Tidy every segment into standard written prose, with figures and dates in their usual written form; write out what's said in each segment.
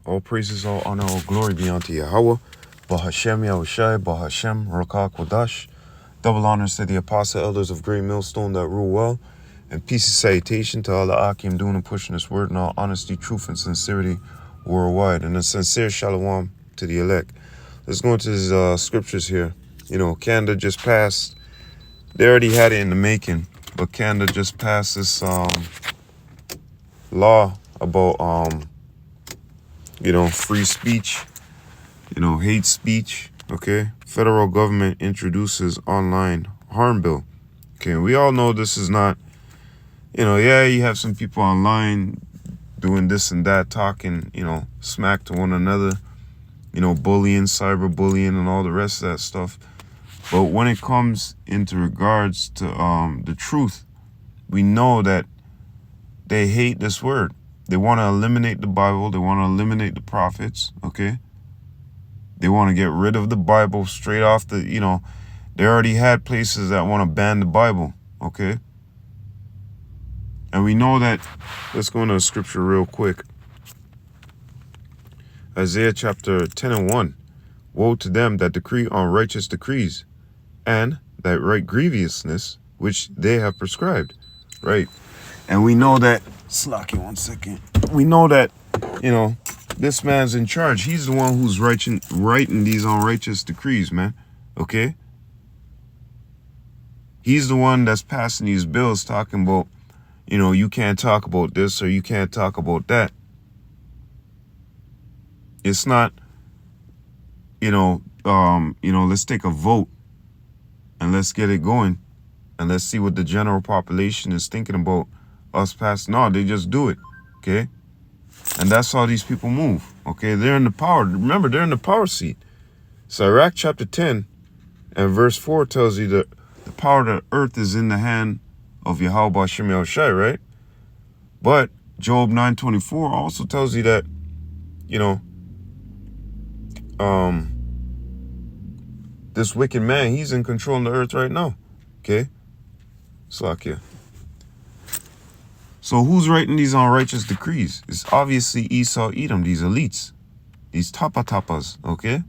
All praises, all honor, all glory be unto Yahweh. Bahashem Yahushai, Bahashem Rakak Wadash. Double honors to the apostle elders of Great Millstone that rule well. And peace and salutation to all the Akim doing and pushing this word in all honesty, truth, and sincerity worldwide. And a sincere shalom to the elect. Let's go into his scriptures here. Canada just passed. They already had it in the making, but Canada just passed this law about free speech, hate speech. Okay, federal government introduces online harm bill. Okay, we all know this is not, you have some people online doing this and that, talking, smack to one another, bullying, cyberbullying, and all the rest of that stuff. But when it comes into regards to the truth, we know that they hate this word. They want to eliminate the Bible. They want to eliminate the prophets, okay? They want to get rid of the Bible straight off the, they already had places that want to ban the Bible, okay? And we know that, let's go into the scripture real quick. Isaiah chapter 10 and 1. Woe to them that decree unrighteous decrees, and that write grievousness which they have prescribed, right? And we know that, Slacky, 1 second. We know that, this man's in charge. He's the one who's writing these unrighteous decrees, man. Okay? He's the one that's passing these bills talking about, you can't talk about this or you can't talk about that. It's not, let's take a vote and let's get it going and let's see what the general population is thinking about us passing. No, they just do it, okay? And that's how these people move, okay? They're in the power. Remember, they're in the power seat. So Sirach chapter 10 and verse 4 tells you that the power of the earth is in the hand of Yahweh Hashem Yahushai, right? But Job 9:24 also tells you that, this wicked man, he's in control of the earth right now, okay? Slakia. So who's writing these unrighteous decrees? It's obviously Esau, Edom, these elites, these tapas, okay?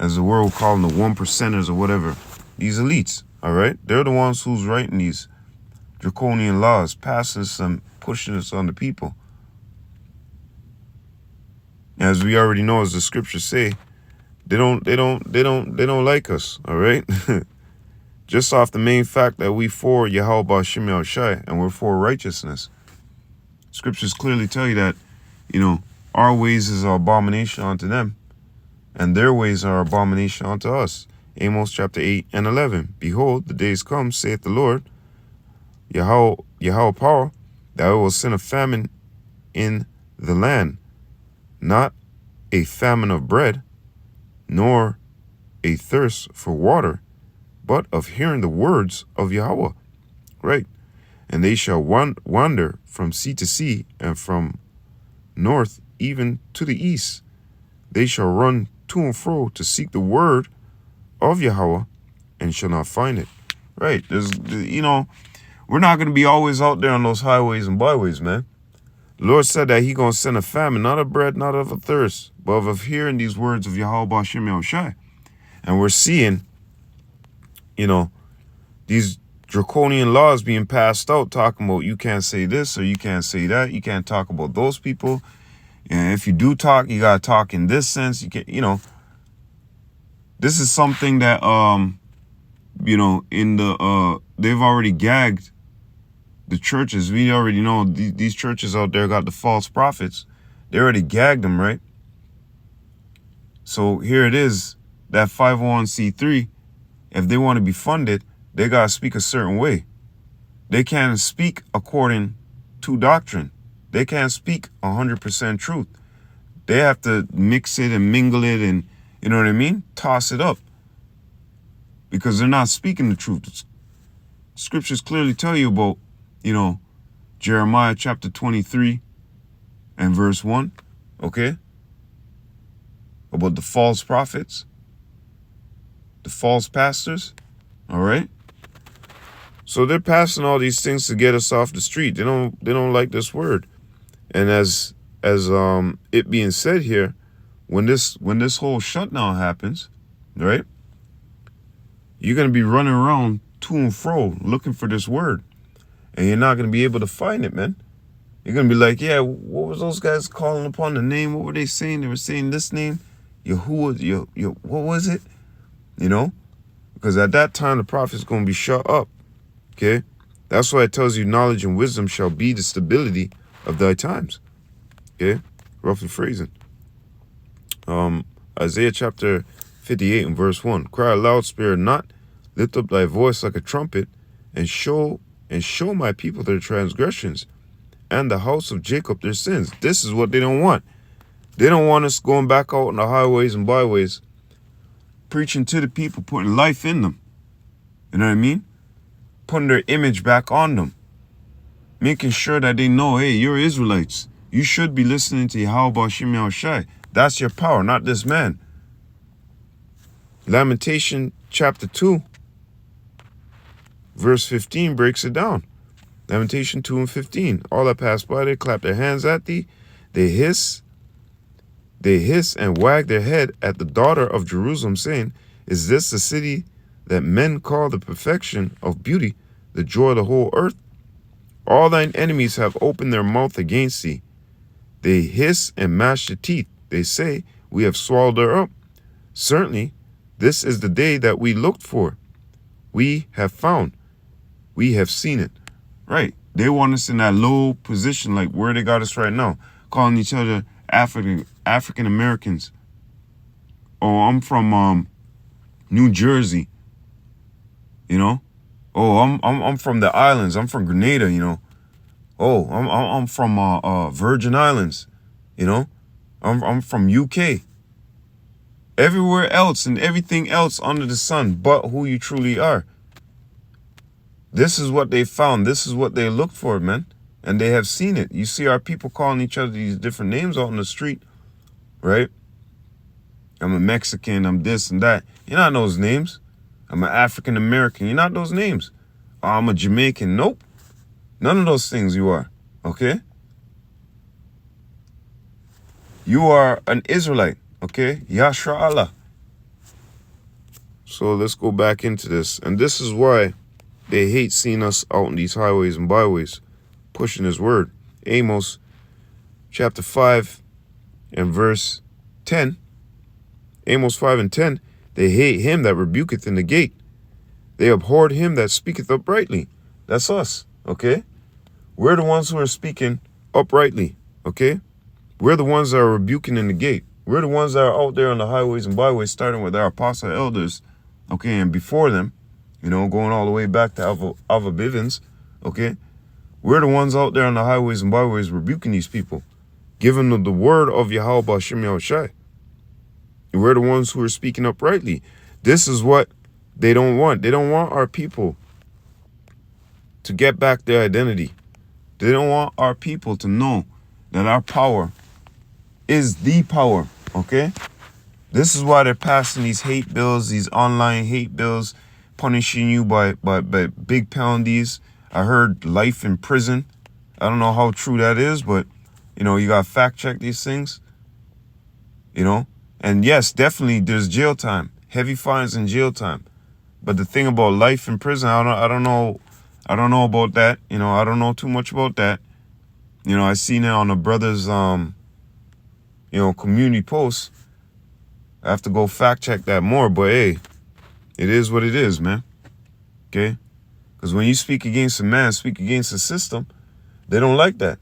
As the world call them, the 1%ers or whatever. These elites, all right? They're the ones who's writing these draconian laws, passing some, pushing us on the people. As we already know, as the scriptures say, they don't like us, all right? Just off the main fact that we for Yahweh Hashem Yahushai and we're for righteousness. Scriptures clearly tell you that, our ways is an abomination unto them, and their ways are abomination unto us. Amos chapter 8 and 11. Behold, the days come, saith the Lord, Yahweh power, that I will send a famine in the land, not a famine of bread, nor a thirst for water, but of hearing the words of Yahweh, right? And they shall wander from sea to sea, and from north even to the east. They shall run to and fro to seek the word of Yahweh, and shall not find it. Right? We're not going to be always out there on those highways and byways, man. The Lord said that He going to send a famine, not of bread, not of a thirst, but of hearing these words of Yahweh Hashem Yahushai. And we're seeing, these draconian laws being passed out, talking about you can't say this or you can't say that. You can't talk about those people. And if you do talk, you got to talk in this sense. You can't, this is something that, they've already gagged the churches. We already know these churches out there got the false prophets. They already gagged them, right? So here it is, that 501c3, if they want to be funded, they got to speak a certain way. They can't speak according to doctrine. They can't speak 100% truth. They have to mix it and mingle it and, you know what I mean? Toss it up. Because they're not speaking the truth. Scriptures clearly tell you about, Jeremiah chapter 23 and verse 1, okay? About the false prophets, the false pastors, all right? So they're passing all these things to get us off the street. They don't like this word. And as as it being said here, when this whole shutdown happens, right? You're gonna be running around to and fro looking for this word, and you're not gonna be able to find it, man. You're gonna be like, yeah, what was those guys calling upon the name? What were they saying? They were saying this name, Yahuwah, what was it? You know, because at that time the prophet's gonna be shut up. Okay, that's why it tells you knowledge and wisdom shall be the stability of thy times. Okay, roughly phrasing. Isaiah chapter 58 and verse 1. Cry aloud, spare not, lift up thy voice like a trumpet, and show my people their transgressions, and the house of Jacob their sins. This is what they don't want. They don't want us going back out on the highways and byways, preaching to the people, putting life in them. You know what I mean? Putting their image back on them. Making sure that they know, hey, you're Israelites. You should be listening to Yahweh Shem Yahushai. That's your power, not this man. Lamentation chapter 2, verse 15 breaks it down. Lamentation 2 and 15. All that pass by, they clap their hands at thee. They hiss and wag their head at the daughter of Jerusalem, saying, is this the city that men call the perfection of beauty, the joy of the whole earth? All thine enemies have opened their mouth against thee. They hiss and gnash their teeth. They say, we have swallowed her up. Certainly, this is the day that we looked for. We have found. We have seen it. Right. They want us in that low position, like where they got us right now, calling each other African Americans. Oh, I'm from New Jersey. You know? Oh, I'm from the islands. I'm from Grenada, you know. Oh, I'm from Virgin Islands, you know. I'm from UK. Everywhere else and everything else under the sun but who you truly are. This is what they found. This is what they looked for, man. And they have seen it. You see our people calling each other these different names out in the street, right? I'm a Mexican, I'm this and that. You're not those names. I'm an African American. You're not those names. I'm a Jamaican. Nope. None of those things you are. Okay? You are an Israelite. Okay? Yashra Allah. So let's go back into this. And this is why they hate seeing us out in these highways and byways pushing his word. Amos chapter 5 and verse 10. Amos 5 and 10. They hate him that rebuketh in the gate. They abhorred him that speaketh uprightly. That's us, okay? We're the ones who are speaking uprightly, okay? We're the ones that are rebuking in the gate. We're the ones that are out there on the highways and byways, starting with our apostle elders, okay? And before them, you know, going all the way back to Alva Bivens, okay? We're the ones out there on the highways and byways rebuking these people, giving them the word of Yahweh Shem Yahushai. We're the ones who are speaking uprightly. This is what they don't want. They don't want our people to get back their identity. They don't want our people to know that our power is the power, okay? This is why they're passing these hate bills, these online hate bills, punishing you by big penalties. I heard life in prison. I don't know how true that is, but, you know, you got to fact check these things, you know? And yes, definitely there's jail time, heavy fines and jail time. But the thing about life in prison, I don't know about that. You know, I don't know too much about that. You know, I seen it on a brother's, you know, community post. I have to go fact check that more, but hey, it is what it is, man. Okay? Because when you speak against a man, speak against a system, they don't like that.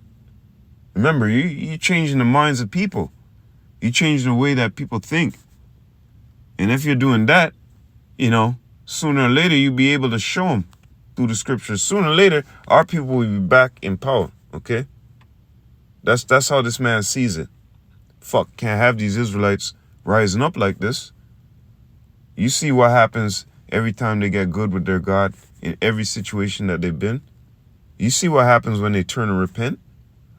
Remember, you're changing the minds of people. You're changing the way that people think. And if you're doing that, you know, sooner or later, you'll be able to show them through the scriptures. Sooner or later, our people will be back in power, okay? That's how this man sees it. Fuck, can't have these Israelites rising up like this. You see what happens every time they get good with their God in every situation that they've been. You see what happens when they turn and repent.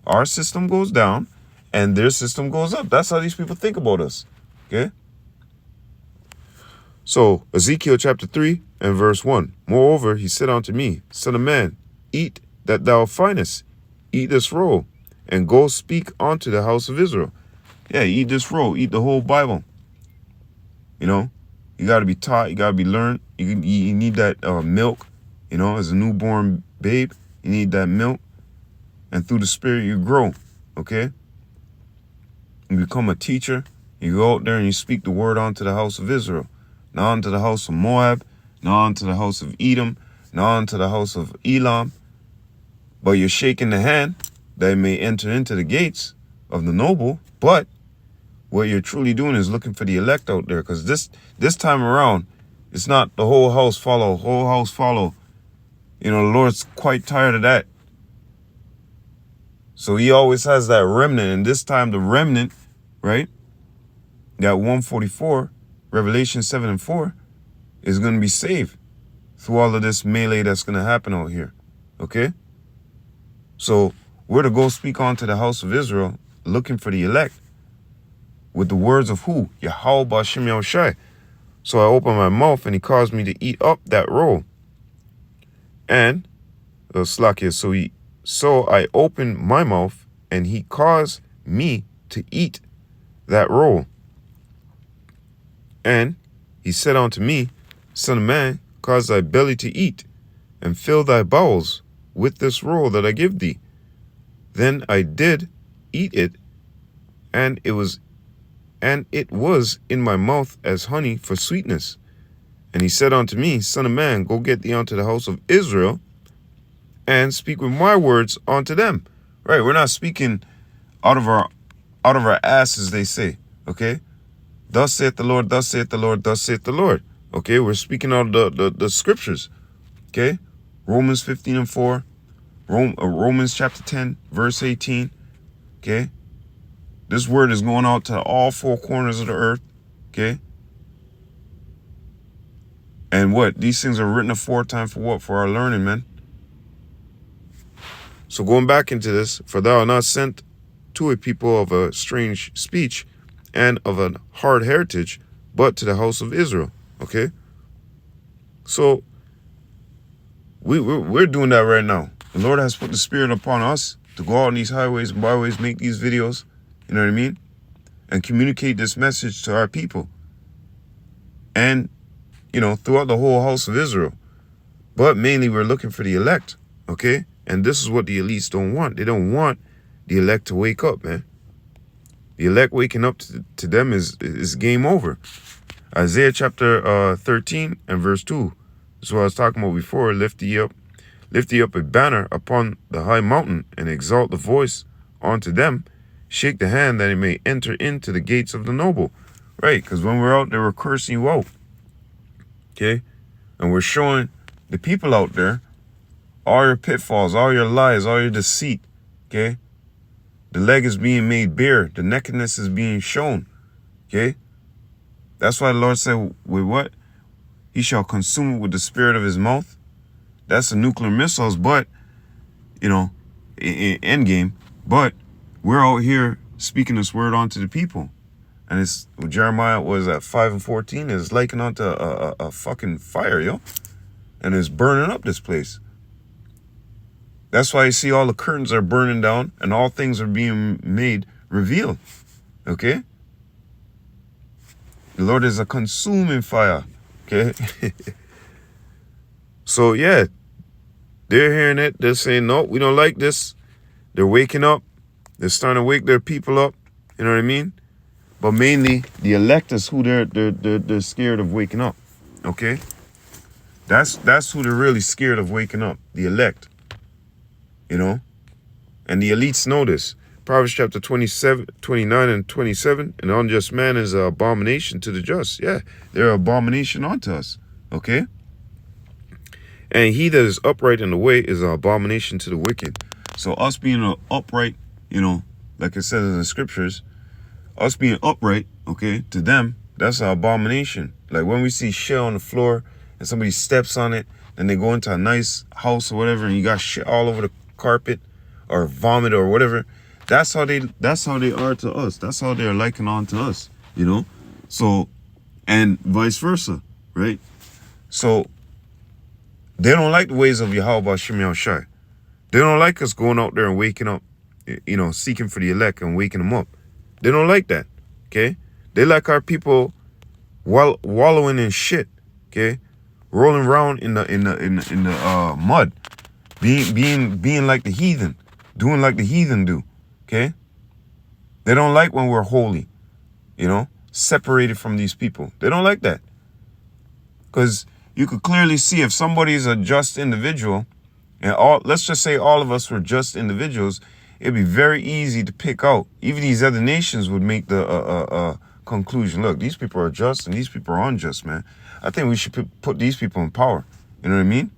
Our system goes down and their system goes up. That's how these people think about us, okay? So, Ezekiel chapter 3 and verse 1. Moreover, he said unto me, Son of man, eat that thou findest, eat this roll, and go speak unto the house of Israel. Yeah, eat this roll, eat the whole Bible. You know, you got to be taught, you got to be learned. You need that milk, you know, as a newborn babe, you need that milk. And through the Spirit, you grow, okay? You become a teacher. You go out there and you speak the word onto the house of Israel, not unto the house of Moab, not unto the house of Edom, not unto the house of Elam. But you're shaking the hand that it may enter into the gates of the noble. But what you're truly doing is looking for the elect out there. Because this time around, it's not the whole house follow, whole house follow. You know, the Lord's quite tired of that. So he always has that remnant. And this time the remnant, right, that 144, Revelation 7 and 4, is going to be saved through all of this melee that's going to happen out here. Okay? So we're to go speak unto the house of Israel, looking for the elect, with the words of who? Yahweh B'Shem Yahushai. So I opened my mouth, and he caused me to eat up that roll. And, Slakia, so I opened my mouth, and he caused me to eat that roll. And he said unto me, Son of man, cause thy belly to eat, and fill thy bowels with this roll that I give thee. Then I did eat it, and it was in my mouth as honey for sweetness. And he said unto me, Son of man, go get thee unto the house of Israel, and speak with my words unto them. Right, we're not speaking out of our ass, as they say. Okay, thus saith the Lord, thus saith the Lord, thus saith the Lord. Okay, we're speaking out of the scriptures. Okay, Romans 15 and 4, Romans chapter 10, verse 18. Okay, this word is going out to all four corners of the earth. Okay, and what? These things are written aforetime for what? For our learning, man. So going back into this, for thou art not sent to a people of a strange speech and of a hard heritage, but to the house of Israel. Okay? So we're doing that right now. The Lord has put the Spirit upon us to go out on these highways and byways, make these videos, you know what I mean? And communicate this message to our people. And, you know, throughout the whole house of Israel. But mainly we're looking for the elect, okay? And this is what the elites don't want. They don't want the elect to wake up, man. The elect waking up to them is game over. Isaiah chapter 13 and verse 2. That's what I was talking about before. Lift ye up a banner upon the high mountain, and exalt the voice unto them. Shake the hand that it may enter into the gates of the noble. Right, because when we're out there, we're cursing you out. Okay? And we're showing the people out there all your pitfalls, all your lies, all your deceit. Okay? The leg is being made bare. The nakedness is being shown. Okay? That's why the Lord said, with what? He shall consume it with the spirit of his mouth. That's the nuclear missiles, but, you know, in end game. But we're out here speaking this word onto the people. And it's, Jeremiah was at 5 and 14, is likened onto a fucking fire, yo. And it's burning up this place. That's why you see all the curtains are burning down and all things are being made revealed. Okay? The Lord is a consuming fire. Okay? So, yeah. They're hearing it. They're saying, no, we don't like this. They're waking up. They're starting to wake their people up. You know what I mean? But mainly, the elect is who they're scared of waking up. Okay? That's who they're really scared of waking up. The elect. You know? And the elites know this. Proverbs chapter 29 and 27. An unjust man is an abomination to the just. Yeah, they're an abomination unto us. Okay? And he that is upright in the way is an abomination to the wicked. So us being upright, you know, like it says in the scriptures, us being upright, okay, to them, that's an abomination. Like when we see shit on the floor and somebody steps on it, and they go into a nice house or whatever, and you got shit all over the carpet or vomit or whatever, that's how they are to us. That's how they're liking on to us, you know? So, and vice versa, right? So they don't like the ways of Yahweh B'Shem Yahushai. They don't like us going out there and waking up seeking for the elect and waking them up. They don't like that. Okay, they like our people wallowing in shit. Okay, rolling around in the mud, being like the heathen, doing like the heathen do. Okay, they don't like when we're holy, separated from these people. They don't like that, because you could clearly see if somebody's a just individual, and let's just say all of us were just individuals, it'd be very easy to pick out. Even these other nations would make the conclusion, look, these people are just and these people are unjust, man. I think we should put these people in power. You know what I mean?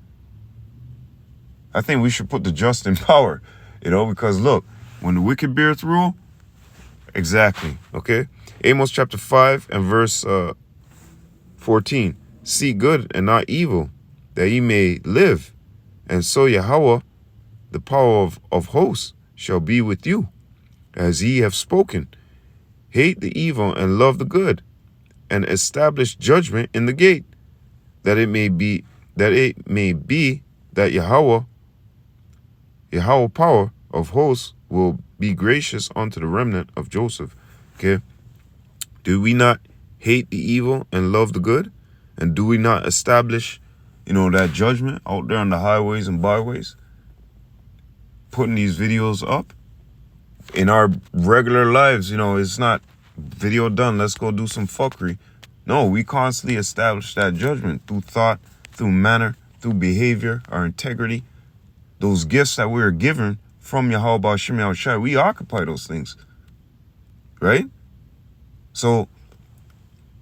I think we should put the just in power, because look, when the wicked beareth rule, exactly, okay? Amos chapter 5 and verse 14. Seek good and not evil, that ye may live. And so Yahweh, the power of hosts, shall be with you, as ye have spoken. Hate the evil and love the good, and establish judgment in the gate, that it may be that Yahweh power of hosts will be gracious unto the remnant of Joseph. Okay. Do we not hate the evil and love the good? And do we not establish, that judgment out there on the highways and byways? Putting these videos up in our regular lives, it's not video done, let's go do some fuckery. No, we constantly establish that judgment through thought, through manner, through behavior, our integrity. Those gifts that we are given from Yahweh B'Shem Yahushai, we occupy those things, right? So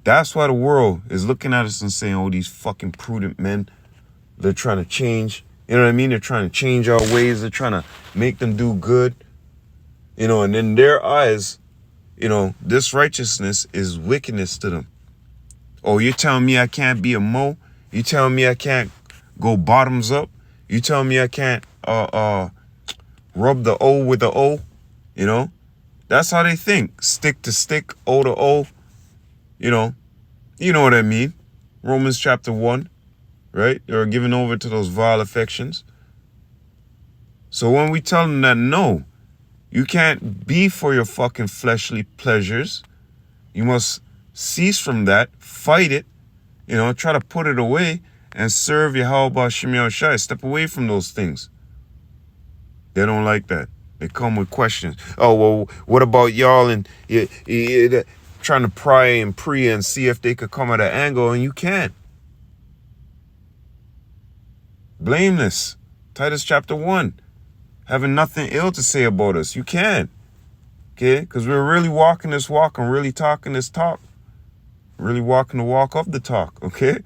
that's why the world is looking at us and saying, oh, these fucking prudent men, they're trying to change. You know what I mean? They're trying to change our ways. They're trying to make them do good. And in their eyes, this righteousness is wickedness to them. Oh, you're telling me I can't be a Mo? You telling me I can't go bottoms up? You telling me I can't rub the O with the O? That's how they think. Stick to stick, O to O. You know what I mean. Romans chapter 1, right? They're given over to those vile affections. So when we tell them that, no, you can't be for your fucking fleshly pleasures. You must cease from that, fight it, try to put it away and serve Yahweh B'Shem Yahushai. Step away from those things. They don't like that. They come with questions. Oh, well, what about y'all and trying to pry and pre and see if they could come at an angle, and you can't. Blameless. Titus chapter 1. Having nothing ill to say about us. You can't. Okay? Because we're really walking this walk and really talking this talk. Really walking the walk of the talk. Okay?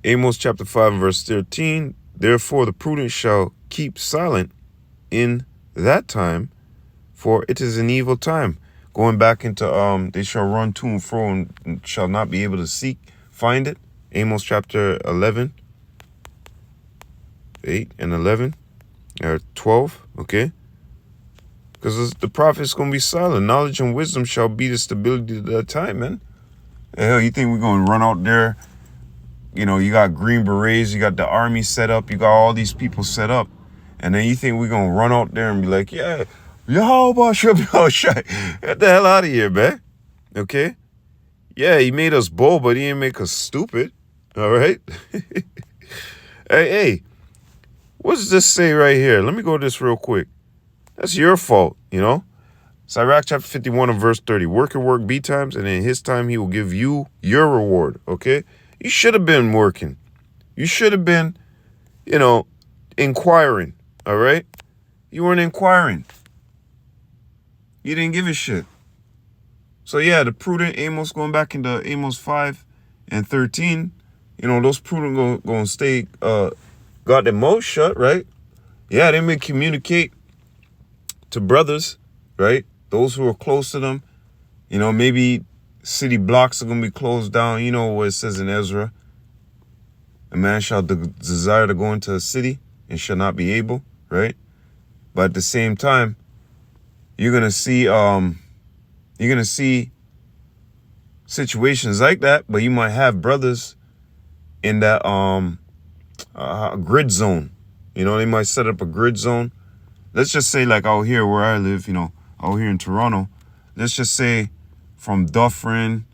Amos chapter 5 verse 13. Therefore the prudent shall keep silent in that time, for it is an evil time. Going back into they shall run to and fro and shall not be able to find it. Amos chapter 11, 8 and 11, or 12, okay? Because the prophet's going to be silent. Knowledge and wisdom shall be the stability of that time, man. Hell, you think we're going to run out there? You got Green Berets, you got the army set up, you got all these people set up. And then you think we're going to run out there and be like, yeah, Yahweh Shem Yahushai. Get the hell out of here, man. Okay? Yeah, he made us bold, but he didn't make us stupid. All right? Hey, what does this say right here? Let me go to this real quick. That's your fault, Sirach chapter 51 and verse 30. Work your work betimes, and in his time he will give you your reward, okay? You should have been working. You should have been, inquiring, all right? You weren't inquiring. You didn't give a shit. So yeah, the prudent Amos, going back into Amos 5 and 13, those prudent going to stay, got their mouth shut, right? Yeah, they may communicate to brothers, right? Those who are close to them. Maybe city blocks are going to be closed down. You know what it says in Ezra. A man shall desire to go into a city and shall not be able, right? But at the same time, you're going to see situations like that, but you might have brothers in that grid zone, You know, they might set up a grid zone. Let's just say like out here where I live, you know, out here in Toronto, let's just say from Dufferin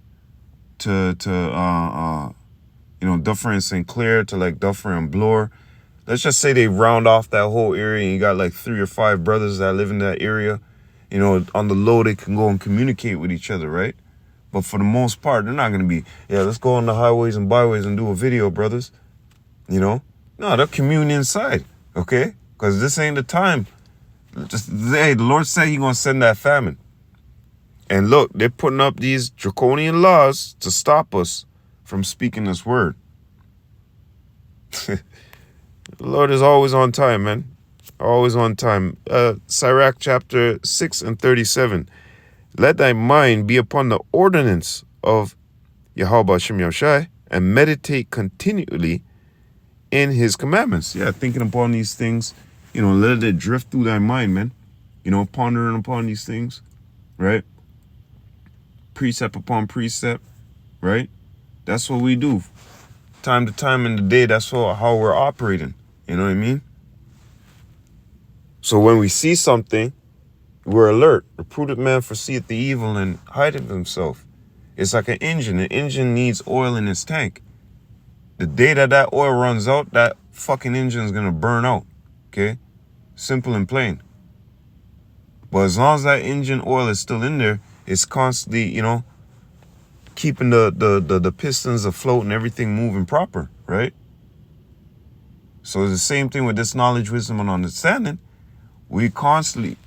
to Dufferin and St. Clair to like Dufferin and Bloor. Let's just say they round off that whole area and you got like 3 or 5 brothers that live in that area. You know, on the low, they can go and communicate with each other, right? But for the most part, they're not going to be, yeah, let's go on the highways and byways and do a video, brothers. You know? No, they'll commune inside, okay? Because this ain't the time. Hey, the Lord said He's going to send that famine. And look, they're putting up these draconian laws to stop us from speaking this word. The Lord is always on time, man. Always on time. Sirach chapter 6 and 37. Let thy mind be upon the ordinance of Yahweh Hashem Yahushai and meditate continually in his commandments. Yeah, thinking upon these things, you know, let it drift through thy mind, man. You know, pondering upon these things, right? Precept upon precept, right? That's what we do. Time to time in the day, that's how we're operating. You know what I mean? So when we see something, we're alert. The prudent man foreseeth the evil and hideth himself. It's like an engine. An engine needs oil in its tank. The day that oil runs out, that fucking engine is going to burn out. Okay? Simple and plain. But as long as that engine oil is still in there, it's constantly, you know, keeping the pistons afloat and everything moving proper, right? So it's the same thing with this knowledge, wisdom, and understanding. We constantly,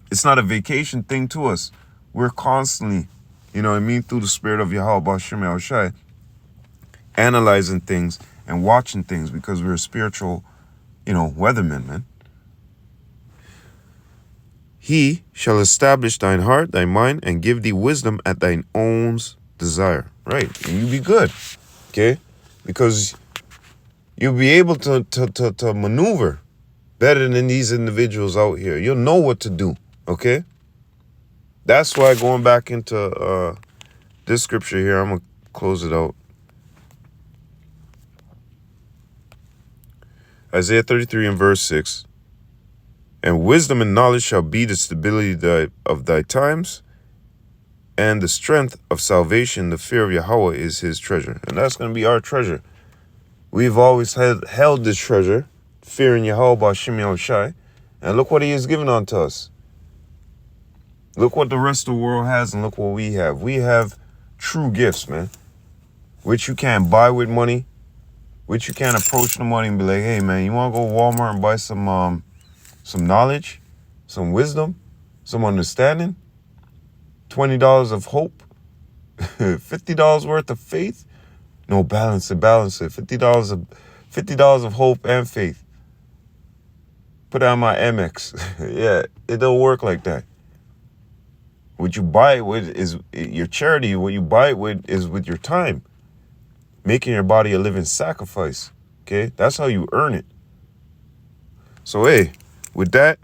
it's not a vacation thing to us. We're constantly, you know what I mean, through the spirit of Yahweh Bashem Yahushai, analyzing things and watching things because we're spiritual, you know, weathermen, man. He shall establish thine heart, thy mind, and give thee wisdom at thine own desire. Right. And you be good. Okay? Because you'll be able to maneuver better than these individuals out here. You'll know what to do. Okay? That's why going back into this scripture here, I'm going to close it out. Isaiah 33 and verse 6. And wisdom and knowledge shall be the stability of thy times, and the strength of salvation. The fear of Yahweh is his treasure. And that's going to be our treasure. We've always held this treasure, fearing Yahweh Bashem Yahushai, and look what he has given unto us. Look what the rest of the world has, and look what we have. We have true gifts, man, which you can't buy with money, which you can't approach the money and be like, hey, man, you want to go to Walmart and buy some knowledge, some wisdom, some understanding, $20 of hope, $50 worth of faith. No, balance it. $50 of hope and faith. Put on my Amex. Yeah, it don't work like that. What you buy it with is your charity. What you buy it with is with your time. Making your body a living sacrifice. Okay? That's how you earn it. So, hey, with that,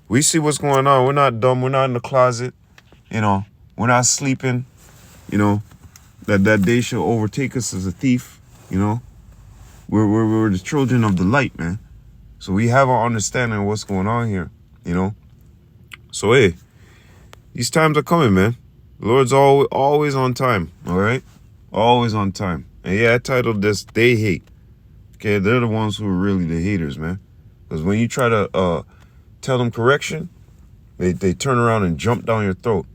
we see what's going on. We're not dumb. We're not in the closet. You know, we're not sleeping. You know, that day shall overtake us as a thief. You know, we're the children of the light, man. So we have our understanding of what's going on here. You know, so hey, these times are coming, man. The Lord's always on time. All right, always on time. And yeah, I titled this "They Hate." Okay, they're the ones who are really the haters, man. Because when you try to tell them correction, they turn around and jump down your throat.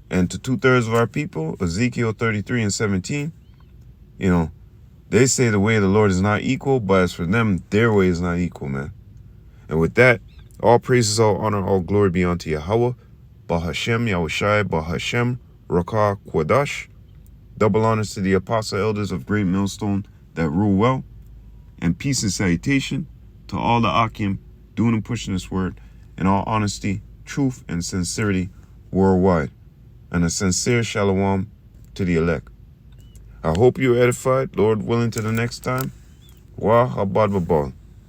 And to 2/3 of our people, Ezekiel 33 and 17, you know, they say the way of the Lord is not equal, but as for them, their way is not equal, man. And with that, all praises, all honor, all glory be unto Yahweh, Bahashem, Yahushai, Bahashem, Rakah, Quadash. Double honors to the apostle elders of Great Millstone that rule well. And peace and salutation to all the Akim doing and pushing this word in all honesty, truth, and sincerity worldwide. And a sincere shalom to the elect. I hope you're edified, Lord willing, to the next time. Wah habad babal.